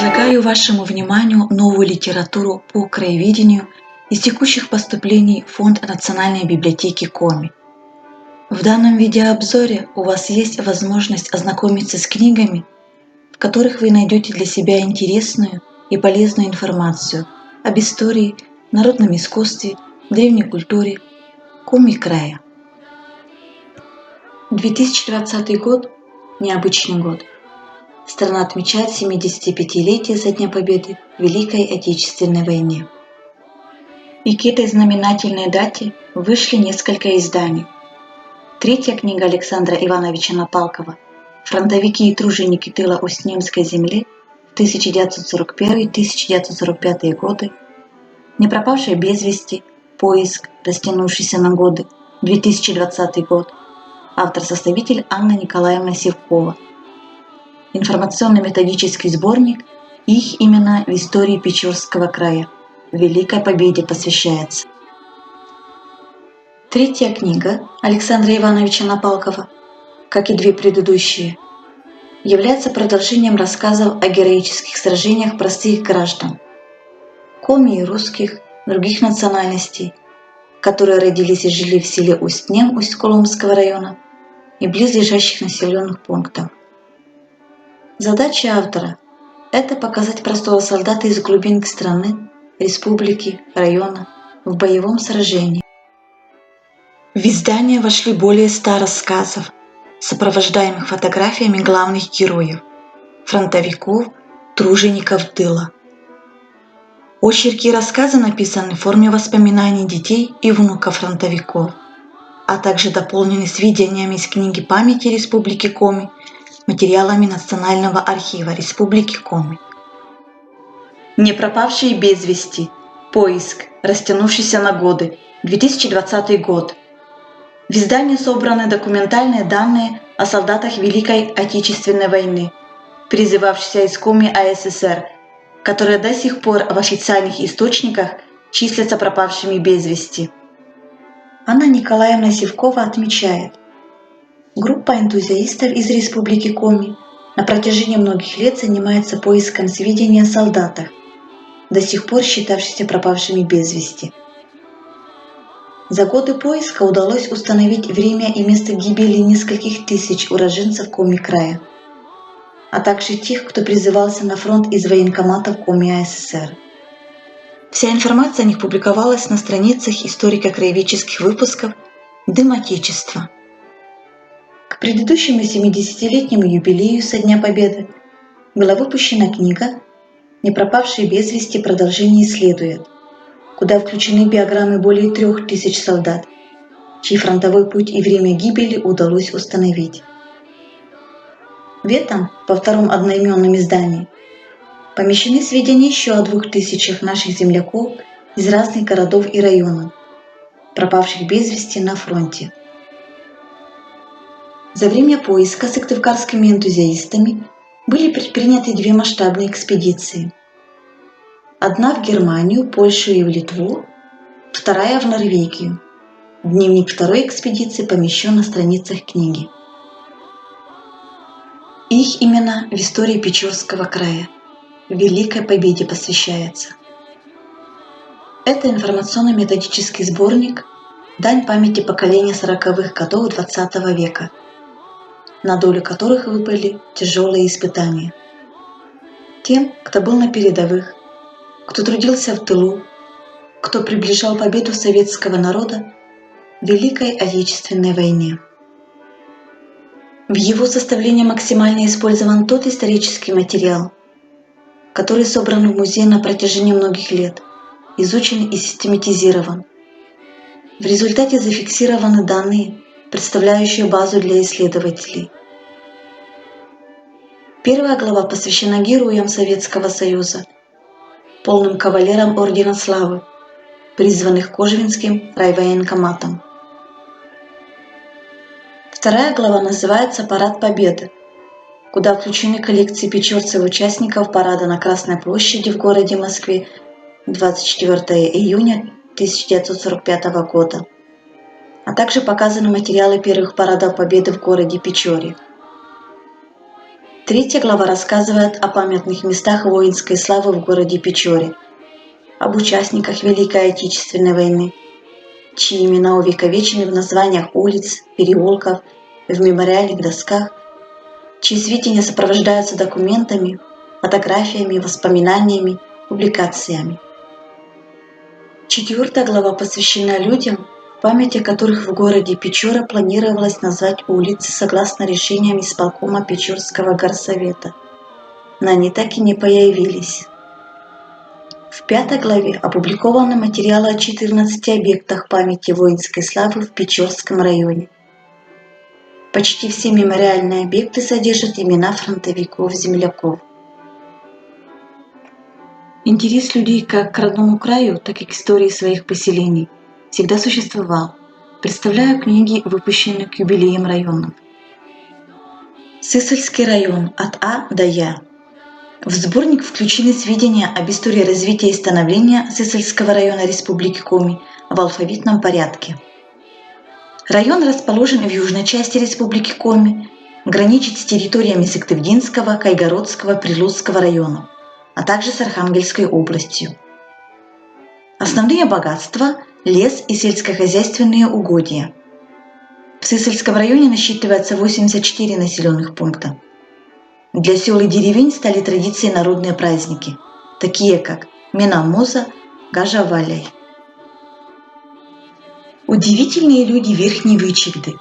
Предлагаю вашему вниманию новую литературу по краеведению из текущих поступлений в Фонд Национальной библиотеки Коми. В данном видеообзоре у вас есть возможность ознакомиться с книгами, в которых вы найдете для себя интересную и полезную информацию об истории, народном искусстве, древней культуре Коми края. 2020 год – необычный год. Страна отмечает 75-летие со Дня Победы в Великой Отечественной войне. И к этой знаменательной дате вышли несколько изданий. Третья книга Александра Ивановича Напалкова «Фронтовики и труженики тыла Усть-Немской земли» в 1941-1945 годы, «Не пропавшие без вести. Поиск, растянувшийся на годы» 2020 год, автор-составитель Анна Николаевна Сивкова. Информационно-методический сборник «Их имена в истории Печорского края. Великой Победе посвящается». Третья книга Александра Ивановича Напалкова, как и две предыдущие, является продолжением рассказов о героических сражениях простых граждан, коми и русских, других национальностей, которые родились и жили в селе Усть-Нем Усть-Коломского района и близлежащих населенных пунктов. Задача автора – это показать простого солдата из глубин страны, республики, района в боевом сражении. В издание вошли более 100 рассказов, сопровождаемых фотографиями главных героев – фронтовиков, тружеников тыла. Очерки и рассказы написаны в форме воспоминаний детей и внуков фронтовиков, а также дополнены сведениями из книги памяти Республики Коми, материалами Национального архива Республики Коми. «Не пропавшие без вести. Поиск, растянувшийся на годы. 2020 год». В издании собраны документальные данные о солдатах Великой Отечественной войны, призывавшихся из Коми АССР, которые до сих пор в официальных источниках числятся пропавшими без вести. Анна Николаевна Сивкова отмечает, группа энтузиастов из Республики Коми на протяжении многих лет занимается поиском сведений о солдатах, до сих пор считавшихся пропавшими без вести. За годы поиска удалось установить время и место гибели нескольких тысяч уроженцев Коми края, а также тех, кто призывался на фронт из военкоматов Коми АССР. Вся информация о них публиковалась на страницах историко-краеведческих выпусков «Дым Отечества». К предыдущему 70-летнему юбилею со Дня Победы была выпущена книга «Не пропавшие без вести. Продолжение следует», куда включены биограммы более 3000 солдат, чей фронтовой путь и время гибели удалось установить. В этом, во втором одноименном издании, помещены сведения еще о 2000 наших земляков из разных городов и районов, пропавших без вести на фронте. За время поиска сыктывкарскими энтузиастами были предприняты 2 масштабные экспедиции. Одна в Германию, Польшу и в Литву, вторая в Норвегию. Дневник второй экспедиции помещен на страницах книги. Их имена в истории Печорского края. Великой Победе посвящается. Это информационно-методический сборник «Дань памяти поколения 40-х годов XX века», на долю которых выпали тяжелые испытания. Тем, кто был на передовых, кто трудился в тылу, кто приближал победу советского народа в Великой Отечественной войне. В его составлении максимально использован тот исторический материал, который собран в музее на протяжении многих лет, изучен и систематизирован. В результате зафиксированы данные, представляющие базу для исследователей. Первая глава посвящена героям Советского Союза, полным кавалерам Ордена Славы, призванных Кожевенским райвоенкоматом. Вторая глава называется «Парад Победы», куда включены коллекции печорцев-участников парада на Красной площади в городе Москве 24 июня 1945 года, а также показаны материалы первых парадов Победы в городе Печоре. Третья глава рассказывает о памятных местах воинской славы в городе Печоре, об участниках Великой Отечественной войны, чьи имена увековечены в названиях улиц, переулков, в мемориальных досках, чьи сведения сопровождаются документами, фотографиями, воспоминаниями, публикациями. Четвертая глава посвящена людям, в память о которых в городе Печора планировалось назвать улицы согласно решениям исполкома Печорского горсовета, но они так и не появились. В пятой главе опубликованы материалы о 14 объектах памяти воинской славы в Печорском районе. Почти все мемориальные объекты содержат имена фронтовиков-земляков. Интерес людей как к родному краю, так и к истории своих поселений всегда существовал. Представляю книги, выпущенные к юбилеям районов. Сысольский район от А до Я. В сборник включены сведения об истории развития и становления Сысольского района Республики Коми в алфавитном порядке. Район расположен в южной части Республики Коми, граничит с территориями Сыктывдинского, Кайгородского, Прилузского районов, а также с Архангельской областью. Основные богатства – лес и сельскохозяйственные угодья. В Сысольском районе насчитывается 84 населенных пункта. Для сел и деревень стали традицией народные праздники, такие как Менамуза, Гажа-Валяй. Удивительные люди Верхней Вычегды.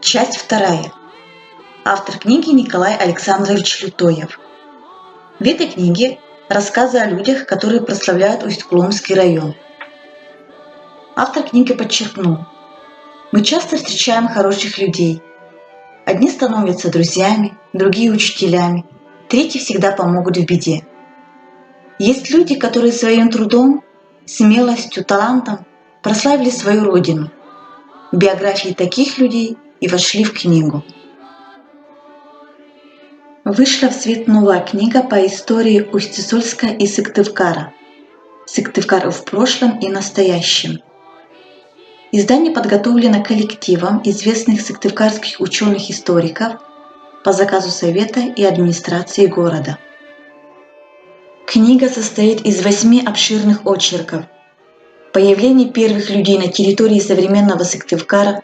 Часть 2. Автор книги Николай Александрович Лютоев. В этой книге рассказы о людях, которые прославляют Усть-Куломский район. Автор книги подчеркнул: мы часто встречаем хороших людей. Одни становятся друзьями, другие учителями, третьи всегда помогут в беде. Есть люди, которые своим трудом, смелостью, талантом прославили свою родину. Биографии таких людей и вошли в книгу. Вышла в свет новая книга по истории Усть-Сысольска и Сыктывкара. Сыктывкар в прошлом и настоящем. Издание подготовлено коллективом известных сыктывкарских ученых-историков по заказу Совета и администрации города. Книга состоит из 8 обширных очерков. Появление первых людей на территории современного Сыктывкара,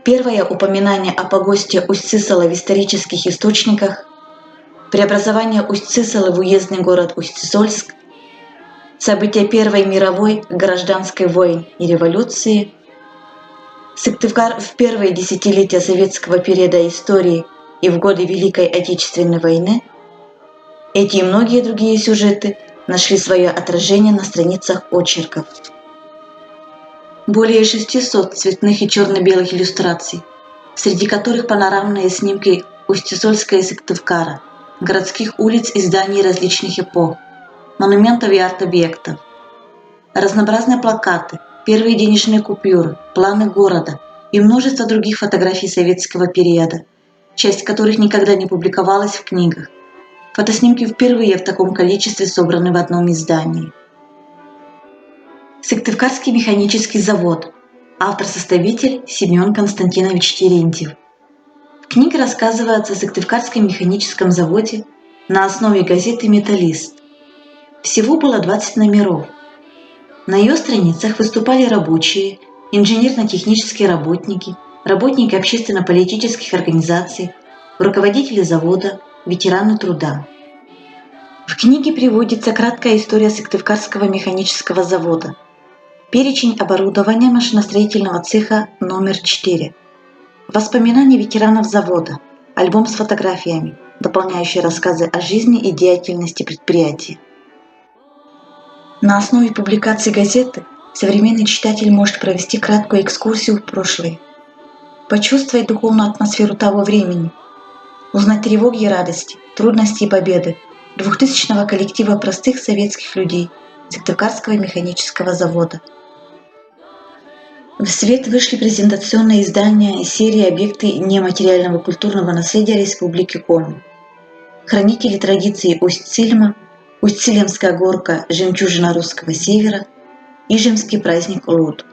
первое упоминание о погосте Усть-Сысола в исторических источниках, преобразование Усть-Сысола в уездный город Усть-Сысольск, события Первой мировой, гражданской войны и революции, Сыктывкар в первые десятилетия советского периода истории и в годы Великой Отечественной войны. Эти и многие другие сюжеты нашли свое отражение на страницах очерков. Более 600 цветных и черно-белых иллюстраций, среди которых панорамные снимки Усть-Сысольска и Сыктывкара, городских улиц и зданий различных эпох, монументов и арт-объектов, разнообразные плакаты, первые денежные купюры, планы города и множество других фотографий советского периода, часть которых никогда не публиковалась в книгах. Фотоснимки впервые в таком количестве собраны в одном издании. Сыктывкарский механический завод. Автор-составитель Семен Константинович Терентьев. В книге рассказывается о Сыктывкарском механическом заводе на основе газеты «Металлист». Всего было 20 номеров. На ее страницах выступали рабочие, инженерно-технические работники, работники общественно-политических организаций, руководители завода, ветераны труда. В книге приводится краткая история Сыктывкарского механического завода, перечень оборудования машиностроительного цеха номер 4, воспоминания ветеранов завода, альбом с фотографиями, дополняющие рассказы о жизни и деятельности предприятия. На основе публикаций газеты современный читатель может провести краткую экскурсию в прошлое, почувствовать духовную атмосферу того времени, узнать тревоги и радости, трудности и победы 2000-го коллектива простых советских людей Сыктывкарского механического завода. В свет вышли презентационные издания и серии «Объекты нематериального культурного наследия Республики Коми», «Хранители традиций Усть-Цильма», «Усть-Цилемская горка. Жемчужина русского севера», «Ижемский праздник Луд».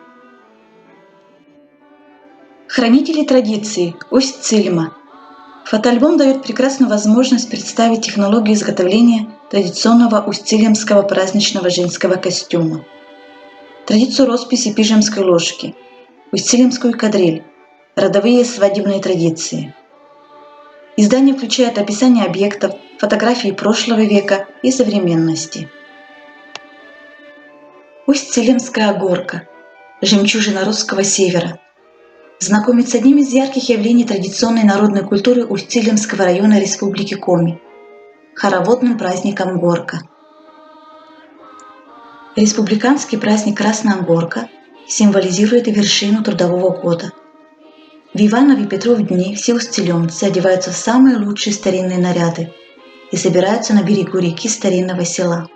Хранители традиций Усть-Цильма. Фотоальбом дает прекрасную возможность представить технологию изготовления традиционного устилимского праздничного женского костюма, традицию росписи пижемской ложки, устилимскую кадриль, родовые свадебные традиции. Издание включает описание объектов, фотографии прошлого века и современности. Усть-Цилимская горка – жемчужина русского севера. Знакомит с одним из ярких явлений традиционной народной культуры Усть-Цилимского района Республики Коми – хороводным праздником Горка. Республиканский праздник Красная Горка символизирует вершину трудового года. В Иванове и Петров дни все устилемцы одеваются в самые лучшие старинные наряды и собираются на берегу реки старинного села.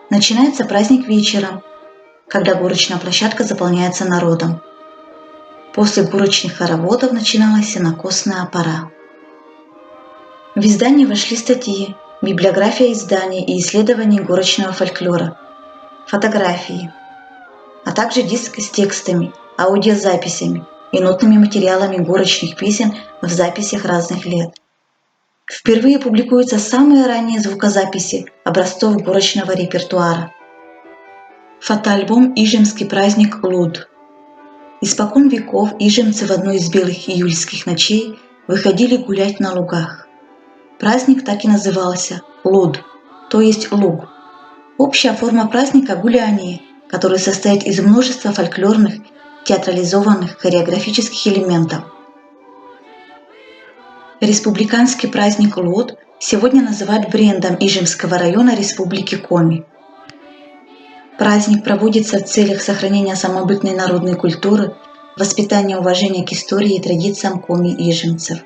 Начинается праздник вечером, когда горочная площадка заполняется народом. После горочных хороводов начиналась сенокосная пора. В издание вошли статьи, библиография изданий и исследований горочного фольклора, фотографии, а также диск с текстами, аудиозаписями и нотными материалами горочных песен в записях разных лет. Впервые публикуются самые ранние звукозаписи образцов горочного репертуара. Фотоальбом «Ижемский праздник Луд». Испокон веков ижемцы в одну из белых июльских ночей выходили гулять на лугах. Праздник так и назывался – Луд, то есть луг. Общая форма праздника – гуляние, который состоит из множества фольклорных, театрализованных хореографических элементов. Республиканский праздник Луд сегодня называют брендом Ижемского района Республики Коми. Праздник проводится в целях сохранения самобытной народной культуры, воспитания уважения к истории и традициям коми-ижемцев.